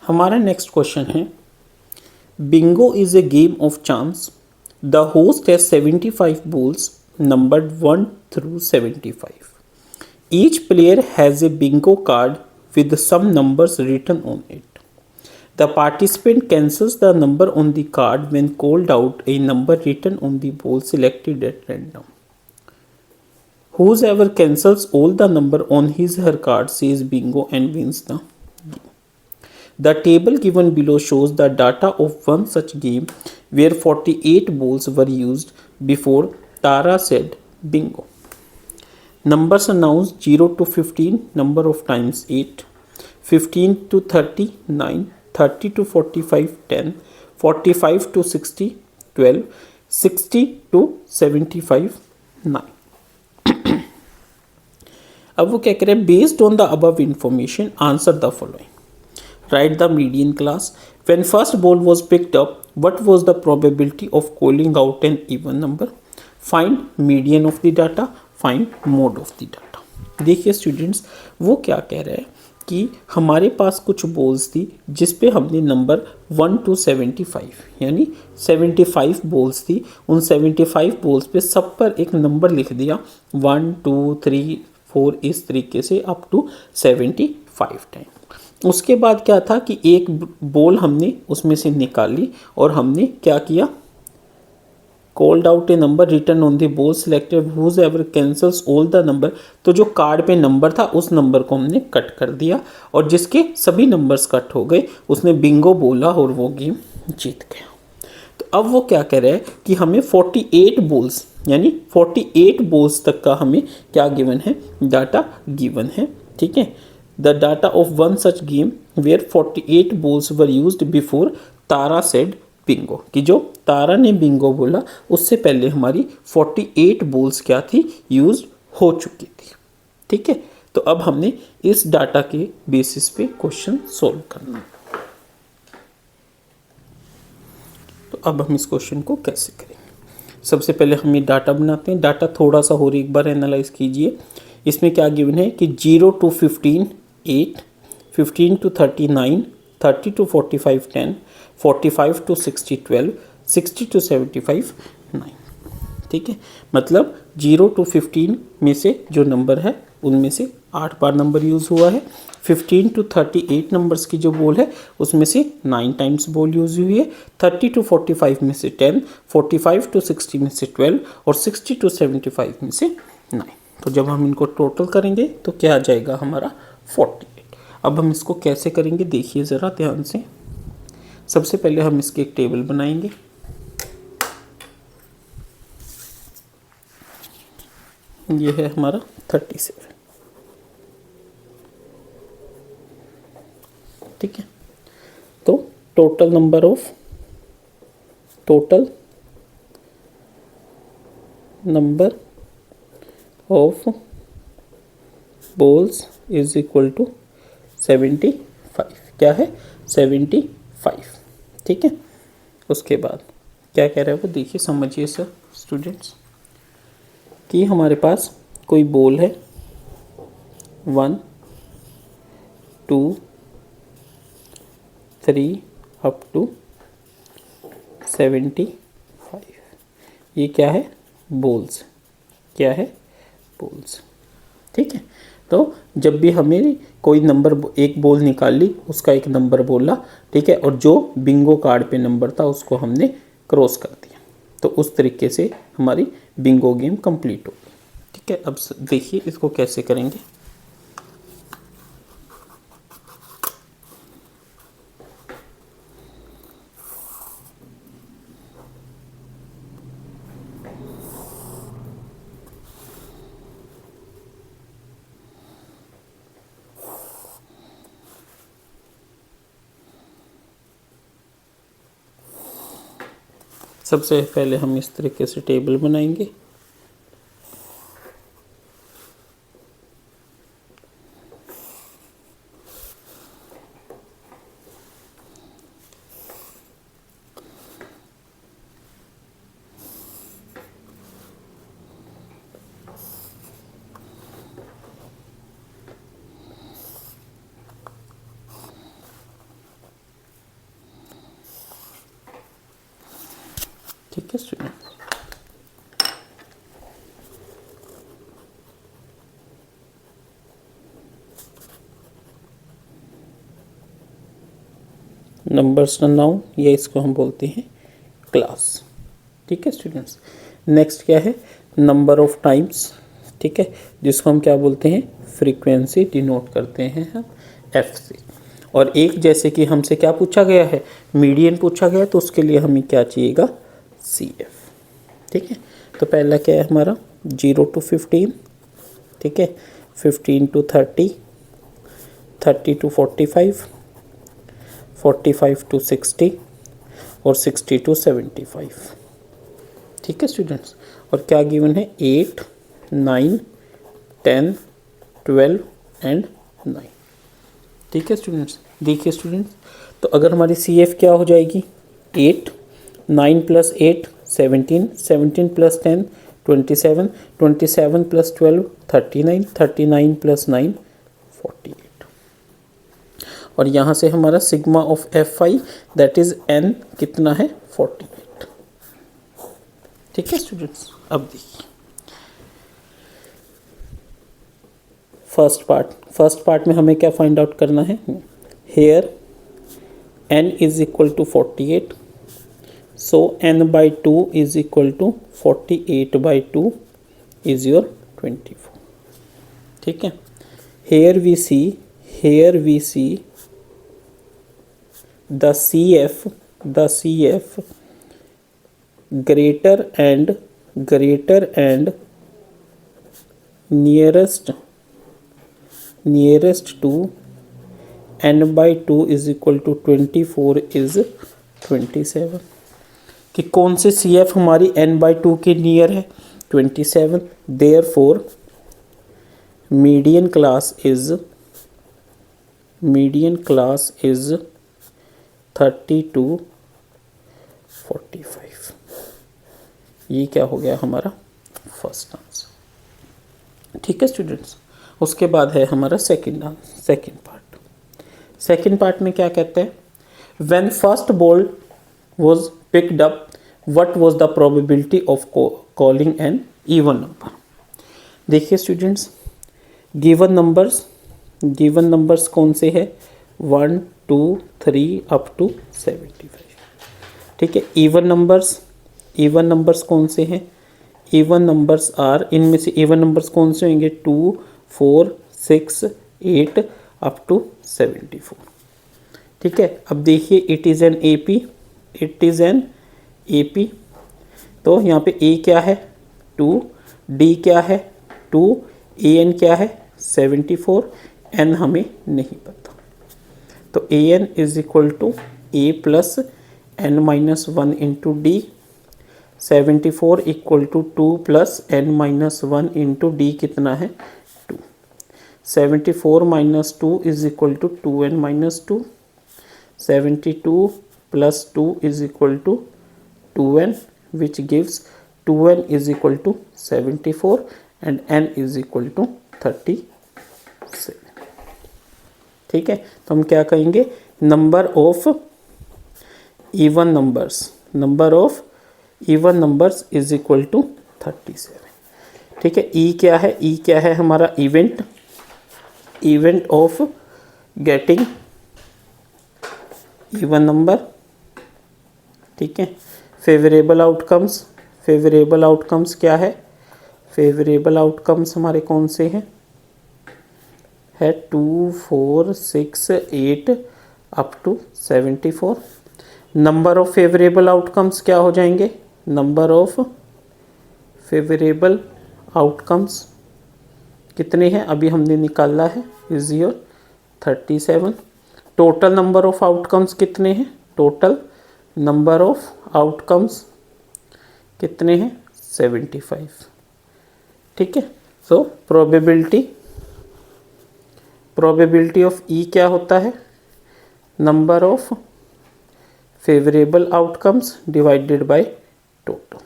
हमारा next question है, Bingo is a game of chance. The host has 75 balls numbered 1 through 75. Each player has a bingo card with some numbers written on it. The participant cancels the number on the card when called out a number written on the ball selected at random. Whoever cancels all the number on his or her card says bingo and wins the game. The table given below shows the data of one such game where 48 balls were used before Tara said bingo. Numbers announced 0 to 15 number of times 8, 15 to 30 9, 30 to 45 10, 45 to 60 12, 60 to 75 9. अब वो क्या कह रहे हैं, based on the above information answer the following. Write the median class. When first ball was picked up, what was the probability of calling out an even number? Find median of the data. Find mode of the data. देखिए students, वो क्या कह रहे हैं कि हमारे पास कुछ balls थी जिस पे हमने नंबर 1 to 75 यानी 75 बॉल्स थी. उन 75 बॉल्स पे सब पर एक नंबर लिख दिया 1 2 3 4 इस तरीके से अप टू 75 टाइम. उसके बाद क्या था कि एक बॉल हमने उसमें से निकाली और हमने क्या किया, called out a number return on the ball selected whose ever cancels all the number. तो जो कार्ड पे नंबर था उस नंबर को हमने कट कर दिया और जिसके सभी नंबर्स कट हो गए उसने बिंगो बोला और वो गेम जीत गया. तो अब वो क्या कह रहा है कि हमें 48 बॉल्स यानी 48 बॉल्स तक का हमें क्या गिवन है, डाटा गिवन है. ठीक है, the data of one such game where 48 balls were used before Tara said bingo, कि जो तारा ने बिंगो बोला उससे पहले हमारी 48 बॉल्स क्या थी, यूज हो चुकी थी. ठीक है, तो अब हमने इस डाटा के बेसिस पे क्वेश्चन सॉल्व करना है. तो अब हम इस क्वेश्चन को कैसे करेंगे, सबसे पहले हम ये डाटा बनाते हैं. डाटा थोड़ा सा और एक बार एनालाइज कीजिए. इसमें क्या गिवन है कि 0 to 15 8, 15 to 30 9, 30 to 45 10, 45 to 60 12, 60 to 75 9. ठीक है, मतलब 0 to 15 में से जो नंबर है उनमें से 8 बार नंबर यूज़ हुआ है. 15 to 38 नंबर्स की जो बॉल है उसमें से 9 टाइम्स बॉल यूज़ हुई है. 30 to 45 में से 10, 45 to 60 में से 12 और 60 to 75 में से 9. तो जब हम इनको टोटल करेंगे तो क्या आ जाएगा हमारा 48. अब हम इसको कैसे करेंगे देखिए ज़रा ध्यान से. सबसे पहले हम इसके एक टेबल बनाएंगे. ये है हमारा 37. ठीक है, तो total number of balls is equal to 75. क्या है, 75. ठीक है, उसके बाद क्या कह रहा है वो देखिए, समझिए सर स्टूडेंट्स, कि हमारे पास कोई बॉल है 1 2 3 अप टू 75. ये क्या है, बॉल्स. क्या है, बॉल्स. ठीक है, तो जब भी हमें कोई नंबर एक बॉल निकाल ली उसका एक नंबर बोला. ठीक है, और जो बिंगो कार्ड पे नंबर था उसको हमने क्रॉस कर दिया. तो उस तरीके से हमारी बिंगो गेम कंप्लीट हो गई. ठीक है, अब देखिए इसको कैसे करेंगे. सबसे पहले हम इस तरीके से टेबल बनाएंगे. ठीक है स्टूडेंट। नंबर्स का नाउन, या इसको हम बोलते हैं क्लास। ठीक है स्टूडेंट्स। नेक्स्ट क्या है, नंबर ऑफ टाइम्स। ठीक है, जिसको हम क्या बोलते हैं, फ्रीक्वेंसी डिनोट करते हैं हम एफ से। और एक जैसे कि हमसे क्या पूछा गया है, मीडियन पूछा गया, तो उसके लिए हमें क्या चाहिएगा, सी एफ। ठीक है, तो पहला क्या है हमारा 0 to 15, ठीक है, 15 to 30, 30 to 45, 45 to 60 और 60 to 75। ठीक है स्टूडेंट्स। और क्या गिवन है, 8, 9, 10, 12 एंड 9। ठीक है स्टूडेंट्स। देखिए स्टूडेंट्स, तो अगर हमारी सी एफ क्या हो जाएगी, 8, 9 + 8 17, 17 + 10 27, 27 + 12 39, 39 + 9 48। और यहाँ से हमारा sigma of F I that is an कितना है, 48। ठीक है स्टूडेंट्स। अब देखिए फर्स्ट पार्ट में हमें क्या फाइंड आउट करना है, here n is equal to 48, so n/2 is equal to 48/2 is your 24। ठीक है, here we see the CF greater and nearest to n/2 is equal to 24 is 27। कि कौन से CF हमारी n/2 के नियर है, 27। therefore median class is 30 to 45। ये क्या हो गया हमारा फर्स्ट आंसर। ठीक है स्टूडेंट्स। उसके बाद है हमारा सेकंड पार्ट। सेकंड पार्ट में क्या कहते हैं, when first ball was picked up what was the probability of calling an even number. देखिए स्टूडेंट्स, गिवन नंबर्स कौन से है, 1 2 3 अप टू 75। ठीक है, इवन नंबर्स कौन से हैं, इवन नंबर्स आर, इनमें से इवन नंबर्स कौन से होंगे, 2 4 6 8 अप टू 74। ठीक है, अब देखिए इट इज़ एन एपी, तो यहाँ पे ए क्या है 2, डी क्या है 2, ए एन क्या है 74, एन हमें नहीं पता। तो A N is equal to A plus n-1 into D, 74 equal to 2 + n-1 into D कितना है 2, 74 - 2 is equal to 2n-2, 72 + 2 is equal to 2n which gives 2n is equal to 74 and n is equal to 37। ठीक है, तो हम क्या कहेंगे, number of even numbers is equal to 37। ठीक है, ई क्या है हमारा event of getting even number. ठीक है, फेवरेबल आउटकम्स क्या है, फेवरेबल आउटकम्स हमारे कौन से हैं, है 2 4 6 8 up to 74। Number of favourable outcomes क्या हो जाएंगे, नंबर ऑफ फेवरेबल आउटकम्स कितने हैं, अभी हमने निकाला है, is your 37। Total number of outcomes कितने हैं, टोटल नंबर ऑफ आउटकम्स कितने हैं 75। ठीक है, सो प्रोबेबिलिटी ऑफ ई क्या होता है, number of favourable outcomes divided by total.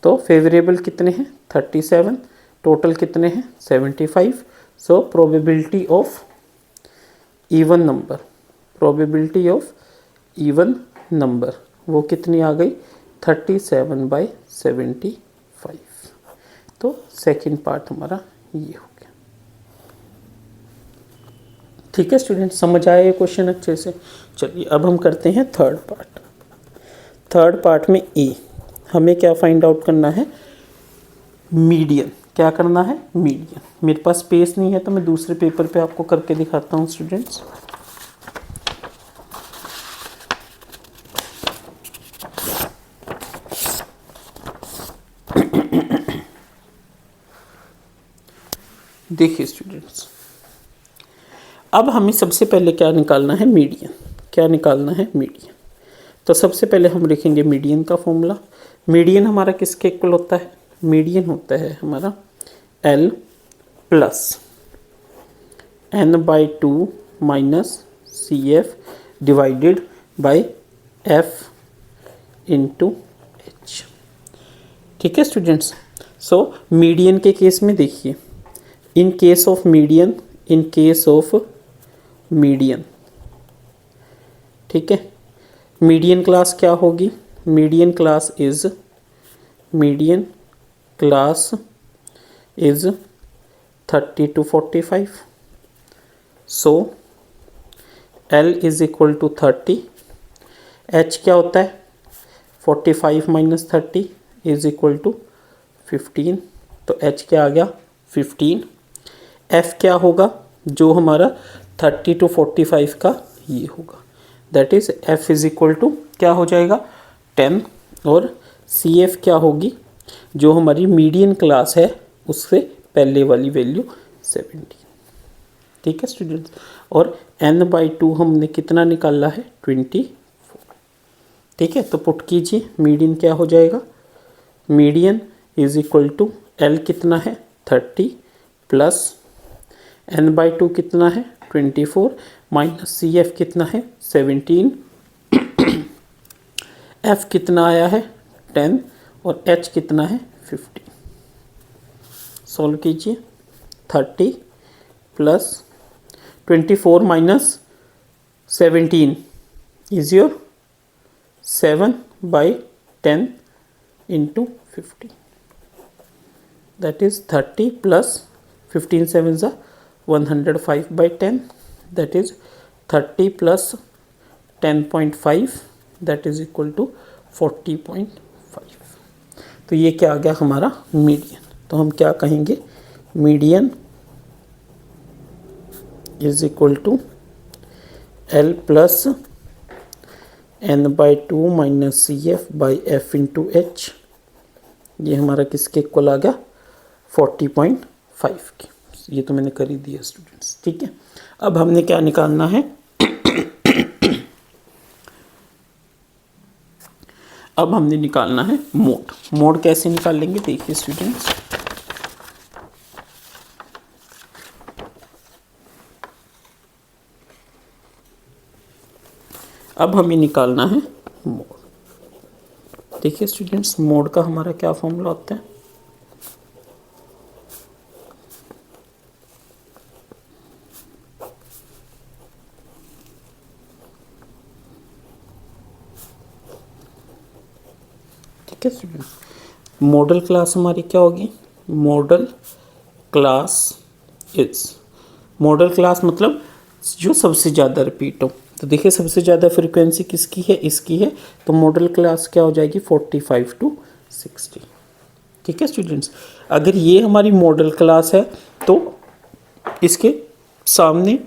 तो फेवरेबल कितने हैं 37, टोटल कितने हैं 75। So probability of even number वो कितनी आ गई 37/75। तो सेकंड पार्ट हमारा ये हो गया। ठीक है स्टूडेंट, समझ आया ये क्वेश्चन अच्छे से। चलिए अब हम करते हैं थर्ड पार्ट। थर्ड पार्ट में ए, हमें क्या फाइंड आउट करना है? मीडियन। क्या करना है? मीडियन। मेरे पास स्पेस नहीं है तो मैं दूसरे पेपर पे आपको करके दिखाता हूँ स्टूडेंट्स। देखिए स्टूडेंट्स, अब हमें सबसे पहले क्या निकालना है? मीडियन। क्या निकालना है? मीडियन। तो सबसे पहले हम लिखेंगे मीडियन का फॉर्मूला। मीडियन हमारा किसके इक्वल होता है? मीडियन होता है हमारा L plus n/2 minus CF divided by F into H। ठीक है स्टूडेंट्स। सो मीडियन के केस में देखिए, इन केस ऑफ मीडियन, ठीक है, मीडियन क्लास क्या होगी? Median class is 30 to 45। So L is equal to 30, H क्या होता है? 45 माइनस 30 इज इक्वल टू 15। तो H क्या आ गया? 15। F क्या होगा? जो हमारा 30 to 45 का ये होगा, that is F is equal to क्या हो जाएगा? 10। और CF क्या होगी? जो हमारी मीडियन क्लास है उससे पहले वाली वैल्यू 17। ठीक है स्टूडेंट्स। और n/2 हमने कितना निकाला है? 24। ठीक है, तो पुट कीजिए, मीडियन क्या हो जाएगा? Median is equal to L कितना है? 30 प्लस n/2 कितना है? 24 माइनस CF कितना है? 17। F कितना आया है? 10 और H कितना है? 15। सॉल्व कीजिए। 30 plus 24 minus 17 is your 7/10 into 50, that is 30 plus 15 7 ज़ा 105/10, that is 30 plus 10.5, that is equal to 40.5। तो ये क्या आ गया हमारा? मीडियन। तो हम क्या कहेंगे? Median is equal to L plus n/2 minus CF by F into H। ये हमारा किसके इक्वल आ गया? 40.5 की। ये तो मैंने कर ही दिया स्टूडेंट्स। ठीक है, अब हमने क्या निकालना है? अब हमने निकालना है मोड। मोड कैसे निकालेंगे? देखिए स्टूडेंट्स, अब हमें निकालना है मोड। देखिए स्टूडेंट्स, मोड का हमारा क्या फॉर्मूला होता है? ठीक है स्टूडेंट्स, मॉडल क्लास हमारी क्या होगी? Model class is, model class मतलब जो सबसे ज़्यादा रिपीट हो। तो देखिए सबसे ज़्यादा फ्रीक्वेंसी किसकी है? इसकी है। तो मॉडल क्लास क्या हो जाएगी? 45 to 60। ठीक है स्टूडेंट्स, अगर ये हमारी मॉडल क्लास है तो इसके सामने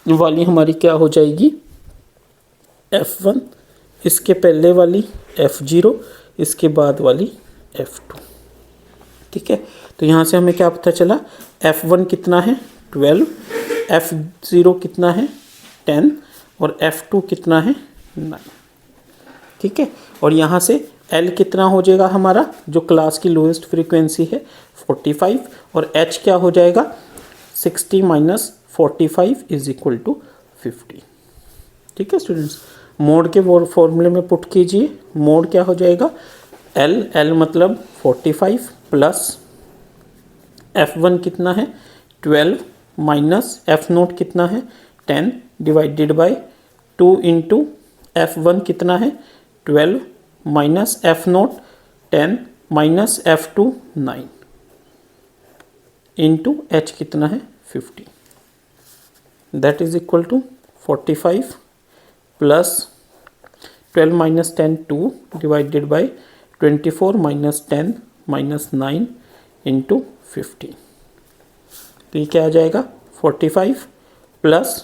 वाली हमारी क्या हो जाएगी? F1, इसके पहले वाली F0, इसके बाद वाली F2। ठीक है, तो यहाँ से हमें क्या पता चला? F1 कितना है? 12, F0 कितना है? 10 और F2 कितना है? 9। ठीक है, और यहाँ से L कितना हो जाएगा हमारा? जो क्लास की लोएस्ट फ्रीक्वेंसी है 45, और H क्या हो जाएगा? 60 माइनस 45 इज इक्वल टू 50। ठीक है स्टूडेंट्स, मोड के फॉर्मूले में पुट कीजिए। मोड क्या हो जाएगा? L मतलब 45 प्लस F1 कितना है? 12 माइनस F0 कितना है? 10 डिवाइडेड बाय 2 इंटू F1 कितना है? 12 minus F naught 10 minus F2 9 into H कितना है 50, that is equal to 45 plus 12 minus 10 2 divided by 24 minus 10 minus 9 into 50। तो ये क्या आ जाएगा 45 plus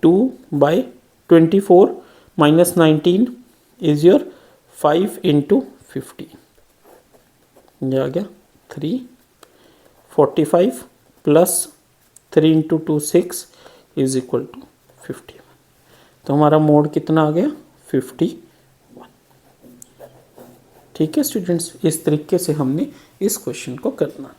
2 by 24 minus 19 is your 5 into 50, ये आ गया 3। 45 plus 3 into 2 6 is equal to 50। तो हमारा मोड कितना आ गया 51। ठीक है स्टूडेंट्स, इस तरीके से हमने इस क्वेश्चन को करना।